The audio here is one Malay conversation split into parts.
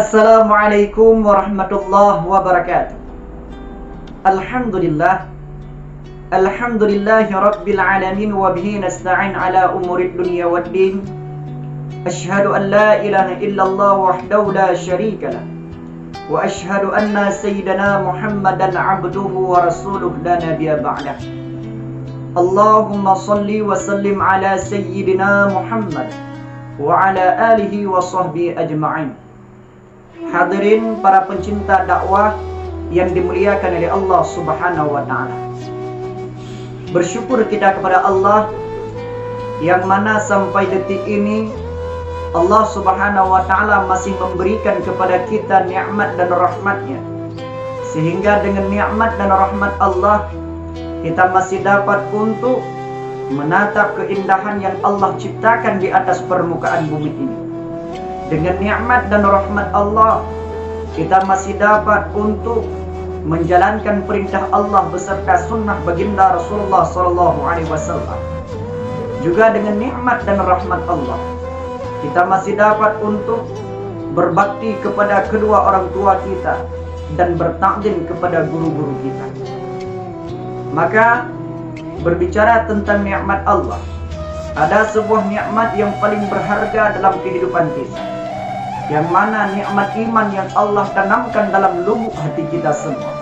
Assalamualaikum warahmatullahi wabarakatuh. Alhamdulillah. Alhamdulillahi rabbil alamin wa bihi nasta'in ala umurid dunya waddin. Ashhadu an la ilaha illallah wahdahu la syarika lah. Wa ashhadu anna sayyidana Muhammadan abduhu wa rasuluhu la nabiyya ba'dah. Allahumma salli wa sallim ala sayyidina Muhammad wa ala alihi wa sahbihi ajma'in. Hadirin para pencinta dakwah yang dimuliakan oleh Allah Subhanahu wa taala. Bersyukur kita kepada Allah yang mana sampai detik ini Allah Subhanahu wa taala masih memberikan kepada kita nikmat dan rahmat-Nya. Sehingga dengan nikmat dan rahmat Allah kita masih dapat untuk menatap keindahan yang Allah ciptakan di atas permukaan bumi ini. Dengan nikmat dan rahmat Allah, kita masih dapat untuk menjalankan perintah Allah beserta sunnah baginda Rasulullah SAW. Juga dengan nikmat dan rahmat Allah, kita masih dapat untuk berbakti kepada kedua orang tua kita dan bertaklim kepada guru-guru kita. Maka berbicara tentang nikmat Allah, ada sebuah nikmat yang paling berharga dalam kehidupan kita, yang mana nikmat iman yang Allah tanamkan dalam lubuk hati kita semua.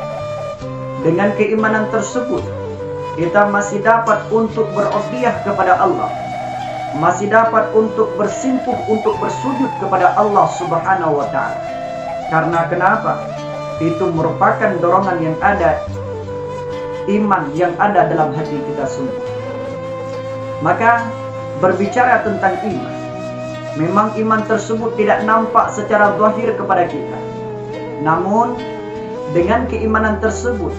Dengan keimanan tersebut, kita masih dapat untuk berodiah kepada Allah, masih dapat untuk bersimpuh, untuk bersujud kepada Allah Subhanahu wa ta'ala. Karena kenapa? Itu merupakan dorongan yang ada, iman yang ada dalam hati kita semua. Maka berbicara tentang iman, memang iman tersebut tidak nampak secara zahir kepada kita. Namun dengan keimanan tersebut,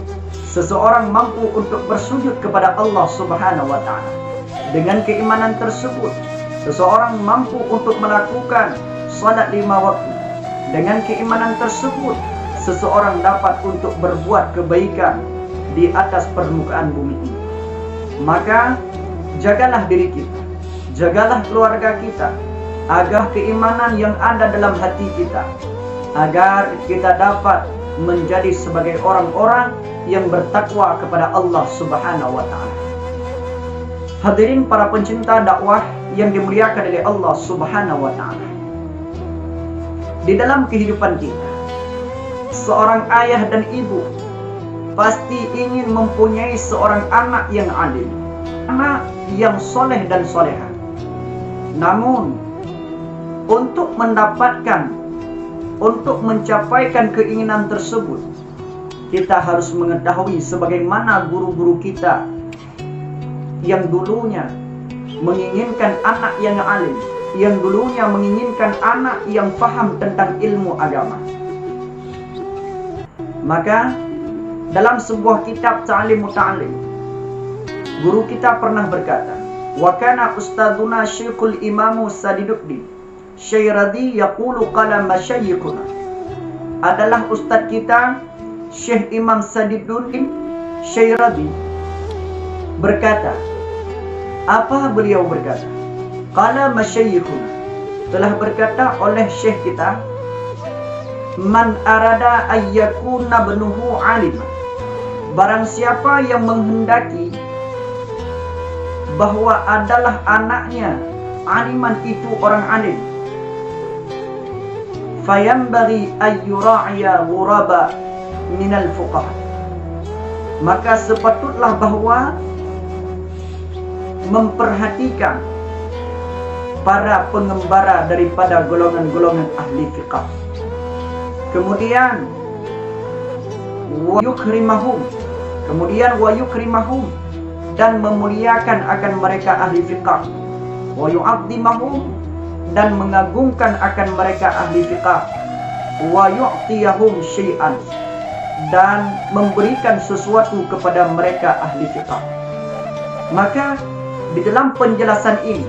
seseorang mampu untuk bersujud kepada Allah Subhanahu wa ta'ala. Dengan keimanan tersebut, seseorang mampu untuk melakukan salat 5 waktu. Dengan keimanan tersebut, seseorang dapat untuk berbuat kebaikan di atas permukaan bumi ini. Maka jagalah diri kita, jagalah keluarga kita, agar keimanan yang ada dalam hati kita, agar kita dapat menjadi sebagai orang-orang yang bertakwa kepada Allah Subhanahu wa ta'ala. Hadirin para pencinta dakwah yang dimuliakan oleh Allah Subhanahu wa ta'ala. Di dalam kehidupan kita, seorang ayah dan ibu pasti ingin mempunyai seorang anak yang alim, anak yang soleh dan soleha. Namun untuk mendapatkan, untuk mencapaikan keinginan tersebut, kita harus mengetahui sebagaimana guru-guru kita yang dulunya menginginkan anak yang alim, yang dulunya menginginkan anak yang faham tentang ilmu agama. Maka dalam sebuah kitab Ta'lim Muta'allim, guru kita pernah berkata, wa kana ustaduna Syekhul Imamu Sadiduddin Syairadi yaqulu qala masyayikhuna. Adalah ustaz kita Syekh Imam Sadiduddin Syairadi berkata, apa beliau berkata? Qala masyayikhuna, telah berkata oleh syekh kita, man arada ayyakuna benuhu alim, barang siapa yang menghendaki bahwa adalah anaknya aliman itu orang alim, fayambaghi ayyura'iya ghuraba minal fuqaha, maka sepatutlah bahwa memperhatikan para pengembara daripada golongan-golongan ahli fiqh. Kemudian wa yukrimahum, dan memuliakan akan mereka ahli fiqh. Wa yu'azzimahum, dan mengagungkan akan mereka ahli fiqh. Wa yu'tiyahum syai'an, dan memberikan sesuatu kepada mereka ahli fiqh. Maka di dalam penjelasan ini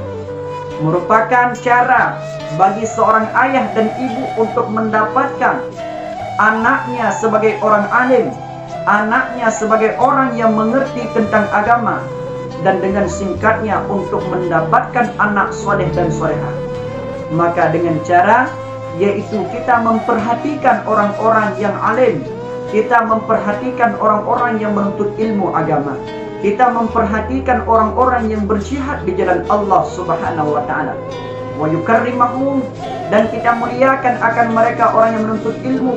merupakan cara bagi seorang ayah dan ibu untuk mendapatkan anaknya sebagai orang alim, anaknya sebagai orang yang mengerti tentang agama, dan dengan singkatnya untuk mendapatkan anak soleh dan solehah. Maka dengan cara yaitu kita memperhatikan orang-orang yang alim, kita memperhatikan orang-orang yang menuntut ilmu agama, kita memperhatikan orang-orang yang berjihad di jalan Allah Subhanahu wa taala. Wa yukarrimahum, dan kita muliakan akan mereka orang yang menuntut ilmu.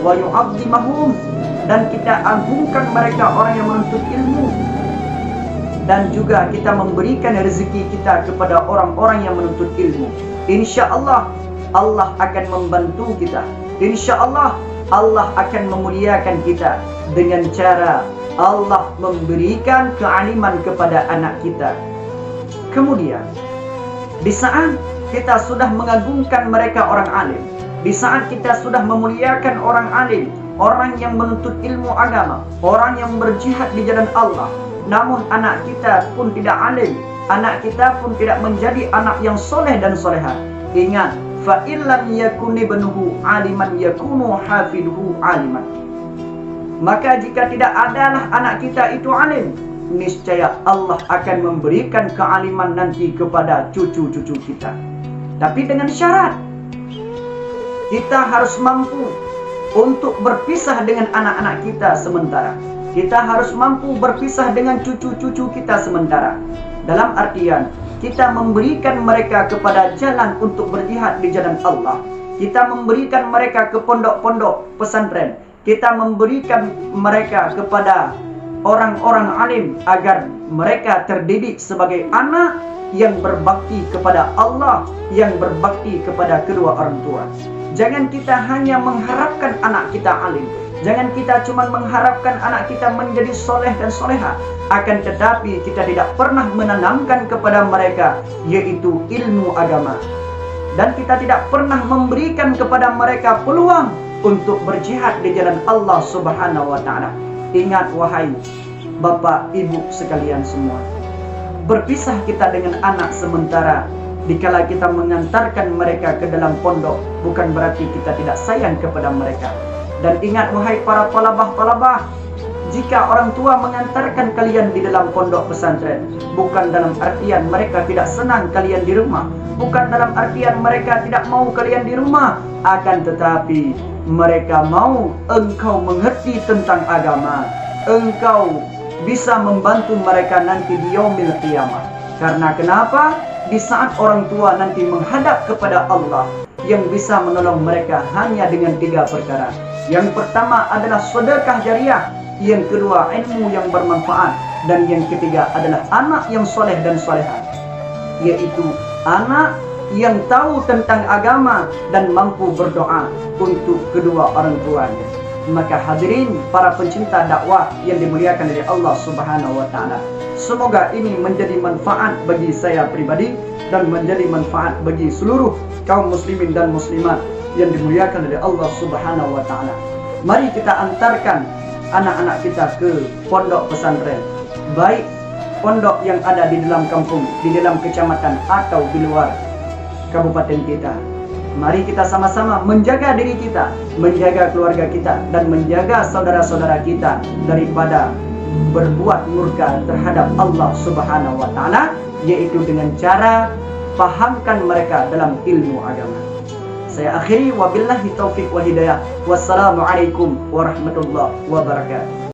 Wa yu'azzimahum, dan kita agungkan mereka orang yang menuntut ilmu. Dan juga kita memberikan rezeki kita kepada orang-orang yang menuntut ilmu. InsyaAllah Allah akan membantu kita. InsyaAllah Allah akan memuliakan kita dengan cara Allah memberikan kealiman kepada anak kita. Kemudian di saat kita sudah mengagungkan mereka orang alim, di saat kita sudah memuliakan orang alim, orang yang menuntut ilmu agama, orang yang berjihad di jalan Allah, namun anak kita pun tidak alim, anak kita pun tidak menjadi anak yang soleh dan solehah. Ingat, fa illam yakun ibnuhu aliman yakunu hafiduhu aliman. Maka jika tidak adalah anak kita itu alim, niscaya Allah akan memberikan kealiman nanti kepada cucu-cucu kita. Tapi dengan syarat, kita harus mampu untuk berpisah dengan anak-anak kita sementara. Kita harus mampu berpisah dengan cucu-cucu kita sementara. Dalam artian, kita memberikan mereka kepada jalan untuk berjihad di jalan Allah. Kita memberikan mereka ke pondok-pondok pesantren. Kita memberikan mereka kepada orang-orang alim agar mereka terdidik sebagai anak yang berbakti kepada Allah, yang berbakti kepada kedua orang tua. Jangan kita hanya mengharapkan anak kita alim. Jangan kita cuma mengharapkan anak kita menjadi soleh dan soleha, akan tetapi kita tidak pernah menanamkan kepada mereka yaitu ilmu agama. Dan kita tidak pernah memberikan kepada mereka peluang untuk berjihad di jalan Allah Subhanahu wa taala. Ingat wahai Bapak Ibu sekalian semua, berpisah kita dengan anak sementara dikala kita mengantarkan mereka ke dalam pondok bukan berarti kita tidak sayang kepada mereka. Dan ingat wahai para talabah-talabah, jika orang tua mengantarkan kalian di dalam pondok pesantren, bukan dalam artian mereka tidak senang kalian di rumah, bukan dalam artian mereka tidak mau kalian di rumah, akan tetapi mereka mau engkau mengerti tentang agama, engkau bisa membantu mereka nanti di yaumil qiyamah. Karena kenapa? Di saat orang tua nanti menghadap kepada Allah, yang bisa menolong mereka hanya dengan 3 perkara. Yang pertama adalah sedekah jariah, yang kedua ilmu yang bermanfaat, dan yang ketiga adalah anak yang soleh dan solehah, yaitu anak yang tahu tentang agama dan mampu berdoa untuk kedua orang tuanya. Maka hadirin para pencinta dakwah yang dimuliakan oleh Allah Subhanahu wa taala, semoga ini menjadi manfaat bagi saya pribadi dan menjadi manfaat bagi seluruh kaum muslimin dan muslimat yang dimuliakan oleh Allah Subhanahu wa taala. Mari kita antarkan anak-anak kita ke pondok pesantren, baik pondok yang ada di dalam kampung, di dalam kecamatan atau di luar kabupaten kita. Mari kita sama-sama menjaga diri kita, menjaga keluarga kita, dan menjaga saudara-saudara kita daripada berbuat murka terhadap Allah Subhanahu wa taala, yaitu dengan cara pahamkan mereka dalam ilmu agama. Saya akhiri, wabillahi taufiq wal hidayah. Wassalamualaikum warahmatullahi wabarakatuh.